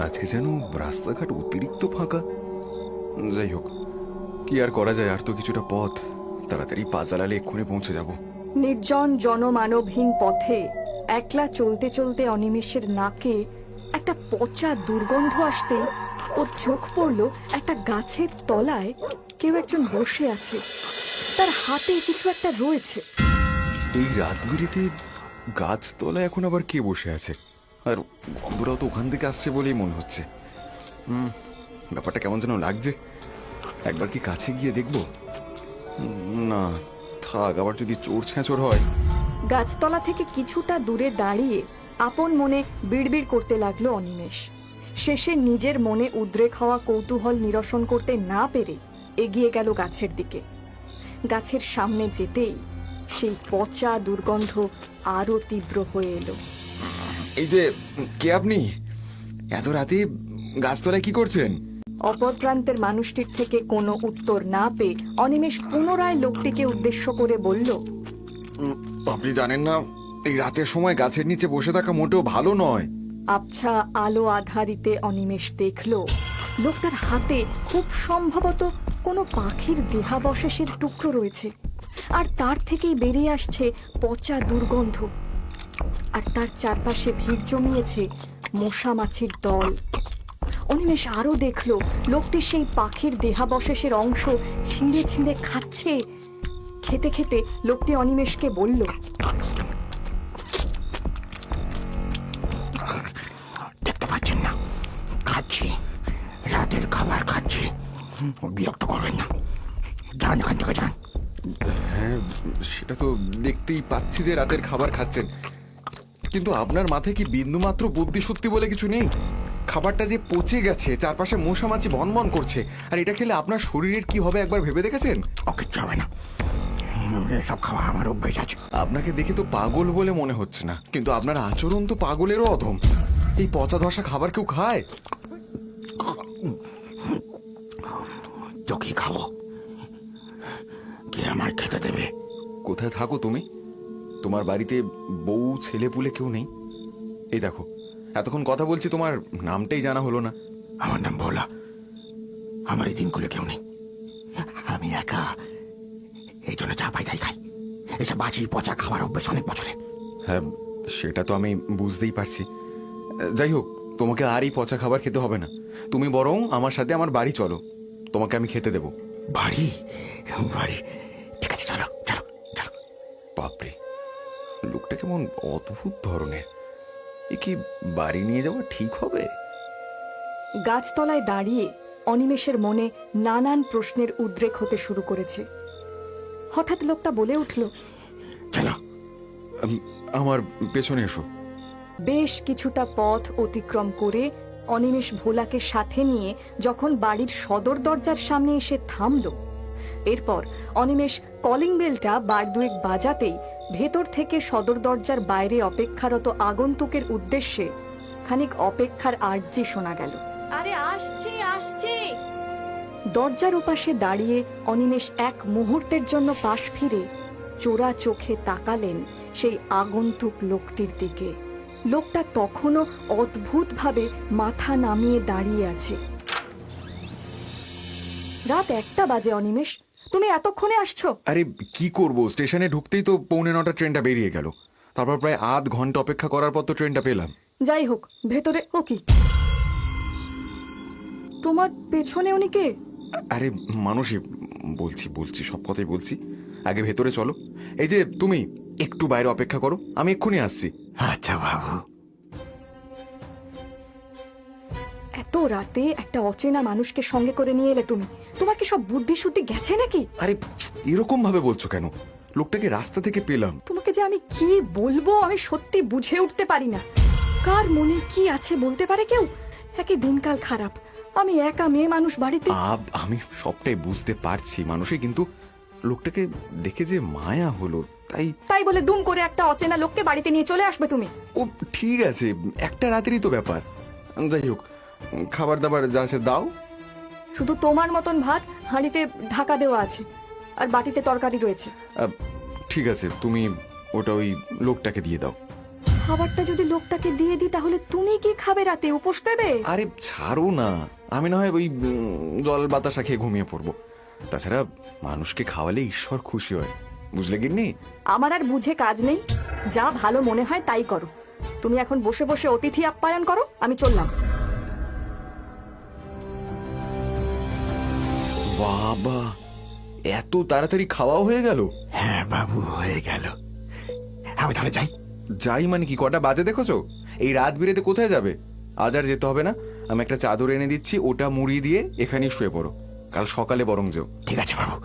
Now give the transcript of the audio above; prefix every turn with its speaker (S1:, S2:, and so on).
S1: আজকে যেন রাস্তাঘাট অতিরিক্ত ফাঁকা। যাই হোক, কি আর করা যায়, আর তো কিছুটা পথ। তাড়াতাড়ি পা চালালে এক্ষুনি পৌঁছে যাব।
S2: নির্জন জনমানবহীন পথে একলা চলতে চলতে অনিমেষের নাকে একটা পচা দুর্গন্ধ আসতে ওর চোখ পড়ল একটা গাছের তলায় কেউ একজন বসে আছে, তার হাতে কিছু একটা রয়েছে।
S1: এই রাত বিরেতে গাছতলায় এখন আবার কে বসে আছে? আর গন্ধটাও তো ওখান থেকে আসছে বলেই মনে হচ্ছে। ব্যাপারটা কেমন যেন লাগছে। একবার কি কাছে গিয়ে দেখবো? না থাক, আবার যদি চোর ছ্যাঁচোর হয়।
S2: গাছতলা থেকে কিছুটা দূরে দাঁড়িয়ে আপন মনে বিড়বিড় করতে লাগলো অনিমেষ। শেষে নিজের মনে উদ্রেক হওয়া কৌতূহল নিরসন করতে না পেরে এগিয়ে গেল গাছের দিকে। গাছের সামনে যেতেই সেই পচা দুর্গন্ধ আরো তীব্র হয়ে এলো।
S1: এই যে, কে আপনি? এত রাতে গাছতলায় কি করছেন?
S2: অপর প্রান্তের মানুষটির থেকে কোনো উত্তর না পেয়ে অনিমেষ পুনরায় লোকটিকে উদ্দেশ্য করে বলল,
S1: আপনি জানেন না, এই রাতের সময় গাছের নিচে বসে থাকা মোটেও ভালো নয়।
S2: আবছা আলো আধারিতে অনিমেষ দেখল লোকটার হাতে খুব সম্ভবত কোনো পাখির দেহাবশেষের টুকরো রয়েছে, আর তার থেকেই বেরিয়ে আসছে পচা দুর্গন্ধ। আর তার চারপাশে ভিড় জমিয়েছে মশা মাছির দল। অনিমেষ আরো দেখল লোকটি সেই পাখির দেহাবশেষের অংশ ছিঁড়ে ছিঁড়ে খাচ্ছে। খেতে খেতে লোকটি অনিমেষকে বলল,
S3: দেখতে পাচ্ছেন না, খাচ্ছি, রাতের খাবার খাচ্ছি, বিরক্ত করবেন না, যান এখান থেকে যান।
S1: হ্যাঁ, সেটা তো দেখতেই পাচ্ছি যে রাতের খাবার খাচ্ছেন, কিন্তু আপনার মাথায় কি বিন্দুমাত্র বুদ্ধি সত্যি বলে কিছু নেই? খাবারটা যে পচে গেছে, চারপাশে মশা মাছি ভনভন করছে, আর এটা খেলে আপনার শরীরের কি হবে একবার ভেবে দেখেছেন?
S3: ওকে যাবে না, এসব খাওয়া আমার অভ্যেস আছে।
S1: আপনাকে দেখে তো পাগল বলে মনে হচ্ছে না, কিন্তু আপনার আচরণ তো পাগলেরও অধম। এই পচা ধসা খাবার কেউ খায়?
S3: তো কি খাবো? কে আমার খেতে দেবে?
S1: কোথায় থাকো তুমি? তোমার বাড়িতে বউ ছেলে পুলে কেউ নেই? এই দেখো, এতক্ষণ কথা বলছি, তোমার নামটাই জানা হলো না।
S3: আমার নাম ভোলা। আমার এই দিনগুলো কেউ নেই, আমি একা, এই জন্য চা পাই তাই খাই। এসব বাজি পচা খাবার অভ্যেস অনেক বছরের।
S1: হ্যাঁ, সেটা তো আমি বুঝতেই পারছি। যাই হোক, তোমাকে আর এই পচা খাবার খেতে হবে না। তুমি বরং আমার সাথে আমার বাড়ি চলো, তোমাকে আমি খেতে দেবো।
S3: বাড়ি? বাড়ি? ঠিক আছে, চলো চলো চলো।
S1: বাপরে, লোকটা কেমন অদ্ভুত ধরনের। এ কি বাড়ি নিয়ে যাওয়া ঠিক হবে?
S2: গাছতলায় দাঁড়িয়ে অনিমেষের মনে নানান প্রশ্নের উদ্রেক হতে শুরু করেছে। হঠাৎ লোকটা বলে উঠল,
S3: চলো।
S1: আমার পেছনে এসো।
S2: বেশ কিছুটা পথ অতিক্রম করে অনিমেষ ভোলাকে সাথে নিয়ে যখন বাড়ির সদর দরজার সামনে এসে থামল, এরপর অনিমেষ কলিং বেলটা বার দুয়েক বাজাতেই ভেতর থেকে সদর দরজার বাইরে অপেক্ষারত আগন্তুকের উদ্দেশ্যে খানিক অপেক্ষার আর্জি শোনা গেল। আরে আসছি আসছি। দরজার ওপাশে দাঁড়িয়ে অনিমেষ এক মুহূর্তের জন্য পাশ ফিরে চোরা চোখে তাকালেন সেই আগন্তুক লোকটির দিকে। লোকটা তখনও অদ্ভুতভাবে মাথা নামিয়ে দাঁড়িয়ে আছে। রাত 1টা বাজে। অনিমেষ, তুমি এতক্ষণে আসছো?
S1: আরে কি করব, স্টেশনে ঢুকতেই তো 8:45 ট্রেনটা বেরিয়ে গেল। তারপর প্রায় আধ ঘন্টা অপেক্ষা করার পর তো ট্রেনটা পেলাম।
S2: যাই হোক, ভেতরে ও কি তোমার পেছনে উনি কে?
S1: আরে মানুষই, বলছি বলছি সব কথাই বলছি, আগে ভেতরে চলো। এই যে তুমি একটু বাইরে অপেক্ষা করো, আমি এক্ষুনি আসছি।
S3: আচ্ছা বাবু।
S2: এত রাতে একটা অচেনা মানুষকে সঙ্গে করে নিয়ে এলে তুমি? তোমার কি সব বুদ্ধি শুদ্ধি গেছে নাকি?
S1: আরে এরকম ভাবে বলছো কেন? লোকটাকে রাস্তা থেকে পেলাম।
S2: তোমাকে যে আমি কি বলবো আমি সত্যি বুঝে উঠতে পারি না। কার মনে কি আছে বলতে পারে কেউ? একে দিনকাল খারাপ, আমি একা মেয়ে মানুষ বাড়িতে।
S1: আমি সবটাই বুঝতে পারছি মানুষে, কিন্তু লোকটাকে দেখে যে মায়া হলো, তাই
S2: বলে দুম করে একটা অচেনা লোককে বাড়িতে নিয়ে চলে আসবে তুমি?
S1: ও ঠিক আছে, একটা রাতেরই তো ব্যাপার। যাই হোক, খাবার দাবার যা আছে দাও।
S2: শুধু তোমার মতন ভাত হাঁড়িতে ঢাকা দেওয়া আছে, আর বাটিতে তরকারি রয়েছে।
S1: ঠিক আছে, তুমি ওটা ওই লোকটাকে দিয়ে দাও।
S2: খাবারটা যদি লোকটাকে দিয়ে দিই তাহলে তুমি কি খাবে রাতে? উপোস দেবে?
S1: আরে ছাড়ো না, আমি না হয় ওই জল বাতাসা খেয়ে ঘুমিয়ে পড়বো। তাছাড়া মানুষকে খাওয়ালে ঈশ্বর খুশি হয়, বুঝলে গিন্নি?
S2: আমার আর বুঝে কাজ নেই, যা ভালো মনে হয় তাই করো। তুমি এখন বসে বসে অতিথি আপ্যায়ন করো, আমি চললাম।
S1: বাবা, এত তাড়াতাড়ি খাওয়াও হয়ে গেল?
S3: হ্যাঁ বাবু, হয়ে গেল। আমি তাহলে যাই।
S1: যাই মানে কি, কটা বাজে দেখোছো? এই রাত বিরেতে কোথায় যাবে? আজ আর যেতে হবে না, আমি একটা চাদর এনে দিচ্ছি, ওটা মুড়ি দিয়ে এখানেই শুয়ে পড়ো, কাল সকালে বরং যেও।
S3: ঠিক আছে বাবু।